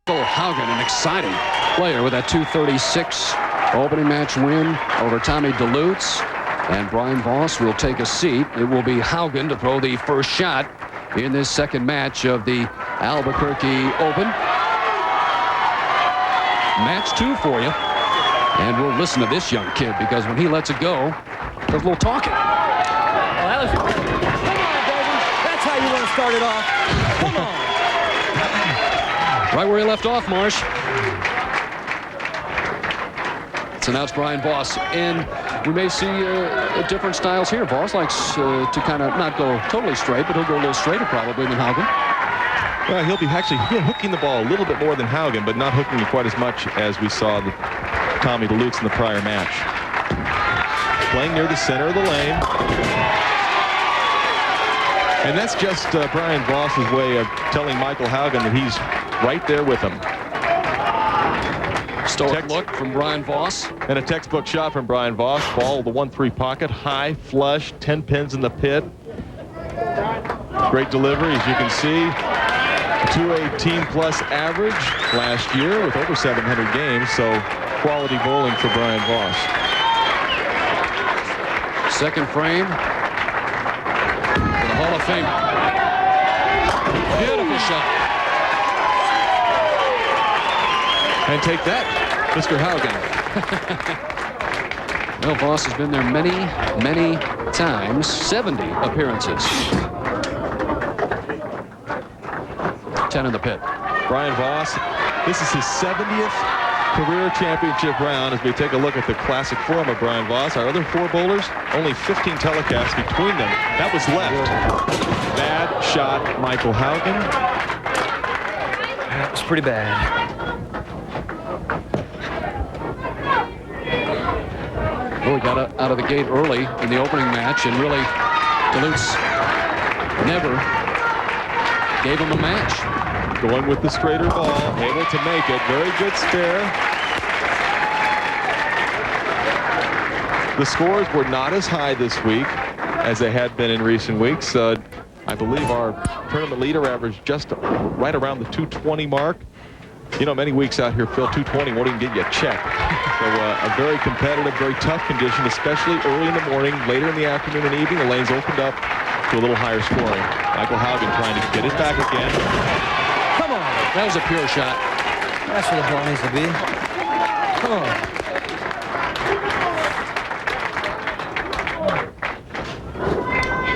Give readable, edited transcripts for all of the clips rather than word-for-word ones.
Michael-Haugen, an exciting player with that 236 opening match win over Tommy DeLutz. And Brian-Voss will take a seat. It will be Haugen to throw the first shot in this second match of the Albuquerque Open. Match 2 for you. And we'll listen to this young kid, because when he lets it go, there's a little talking. Come on, baby. That's how you want to start it off. Come on. Right where he left off, Marsh. It's announced Brian-Voss. And we may see different styles here. Voss likes to kind of not go totally straight, but he'll go a little straighter probably than Haugen. Well, he'll be hooking the ball a little bit more than Haugen, but not hooking it quite as much as we saw Tommy DeLutz in the prior match. Playing near the center of the lane. And that's just Brian-Voss's way of telling Michael-Haugen that he's right there with him. Stoic look from Brian-Voss. And a textbook shot from Brian-Voss. Ball, the 1-3 pocket, high, flush, 10 pins in the pit. Great delivery, as you can see. 218+ average last year with over 700 games, so quality bowling for Brian-Voss. Second frame for the Hall of Fame. Beautiful shot. And take that, Mr. Haugen. Well, Voss has been there many, many times. 70 appearances. 10 in the pit. Brian-Voss, this is his 70th career championship round as we take a look at the classic form of Brian-Voss. Our other 4 bowlers, only 15 telecasts between them. That was left. Bad shot, Michael-Haugen. That was pretty bad. Well, he got out of the gate early in the opening match, and really, DeLutz never gave him a match. Going with the straighter ball, able to make it. Very good spare. The scores were not as high this week as they had been in recent weeks. I believe our tournament leader averaged just right around the 220 mark. You know, many weeks out here, Phil, 220 won't even get you a check. So a very competitive, very tough condition, especially early in the morning, later in the afternoon and evening. The lanes opened up to a little higher scoring. Michael-Haugen trying to get it back again. Come on. That was a pure shot. That's where the ball needs to be. Come on.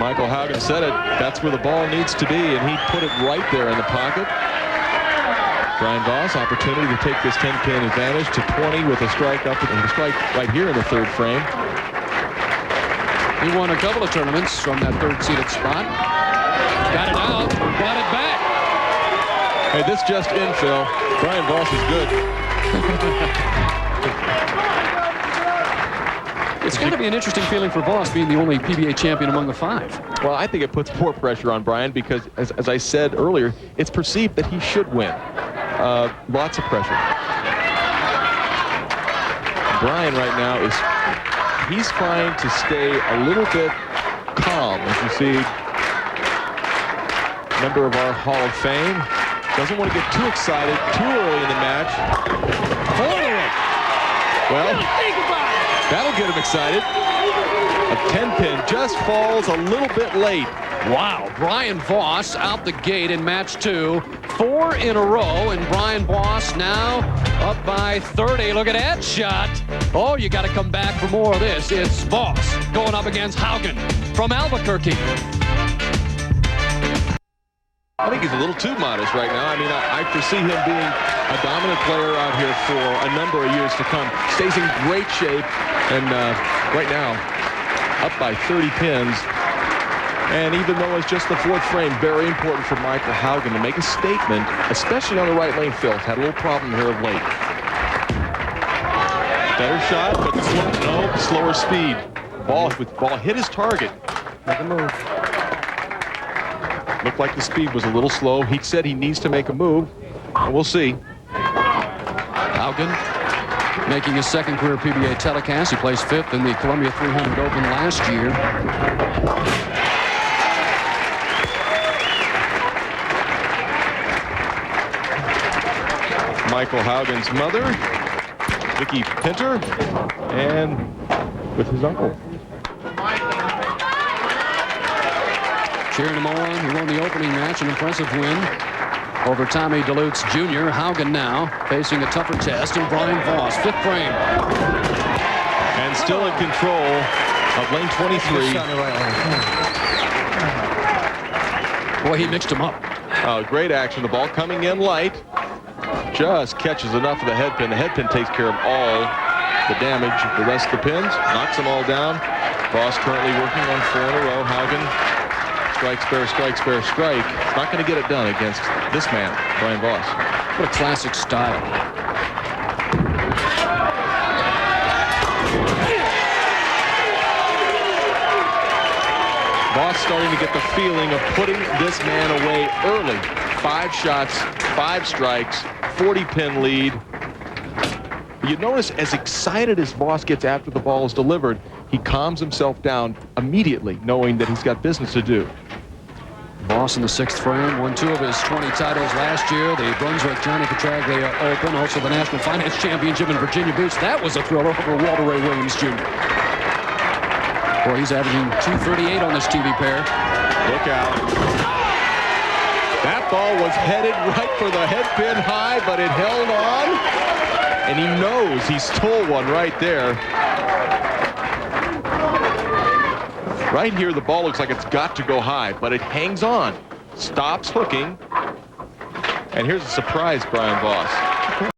Michael-Haugen said it. That's where the ball needs to be, and he put it right there in the pocket. Brian-Voss, opportunity to take this 10-pin advantage to 20 with a strike up and a strike right here in the third frame. He won a couple of tournaments from that third-seeded spot. Got it out, got it back. Hey, this just in, Phil. Brian-Voss is good. It's got to be an interesting feeling for Voss being the only PBA champion among the 5. Well, I think it puts more pressure on Brian because, as I said earlier, it's perceived that he should win. Lots of pressure. Brian right now he's trying to stay a little bit calm. As you see, member of our Hall of Fame. Doesn't want to get too excited too early in the match. Well, that'll get him excited. A 10-pin just falls a little bit late. Wow, Brian-Voss out the gate in match 2. 4 in a row, and Brian-Voss now up by 30. Look at that shot. Oh, you got to come back for more of this. It's Voss going up against Haugen from Albuquerque. I think he's a little too modest right now. I mean, I foresee him being a dominant player out here for a number of years to come. Stays in great shape, and right now, up by 30 pins. And even though it's just the 4th frame, very important for Michael-Haugen to make a statement, especially on the right lane. Phil had a little problem here of late. Better shot, but slower speed. Ball hit his target. Make a move. Looked like the speed was a little slow. He said he needs to make a move, and we'll see. Haugen making his 2nd career PBA telecast. He placed 5th in the Columbia 300 Open last year. Michael-Haugen's mother, Vicky Pinter, and with his uncle. Cheering him on. He won the opening match, an impressive win over Tommy DeLutz Jr. Haugen now facing a tougher test, and Brian-Voss, 5th frame. And still in control of lane 23. Boy, he mixed him up. Great action. The ball coming in light. Just catches enough of the head pin. The head pin takes care of all the damage. The rest of the pins knocks them all down. Voss currently working on 4 in a row. Haugen strike, spare, strike, spare, strike. Not going to get it done against this man, Brian-Voss. What a classic style. Voss starting to get the feeling of putting this man away early. 5 shots, 5 strikes, 40-pin lead. You notice as excited as Voss gets after the ball is delivered, he calms himself down immediately, knowing that he's got business to do. Voss in the 6th frame, won 2 of his 20 titles last year. The Brunswick Johnny Petraglia Open, also the National Finance Championship in Virginia Beach. That was a thriller over Walter Ray Williams Jr. Boy, he's averaging 238 on this TV pair. Look out. That ball was headed right for the head pin high, but it held on. And he knows he stole one right there. Right here, the ball looks like it's got to go high, but it hangs on. Stops hooking. And here's a surprise, Brian-Voss.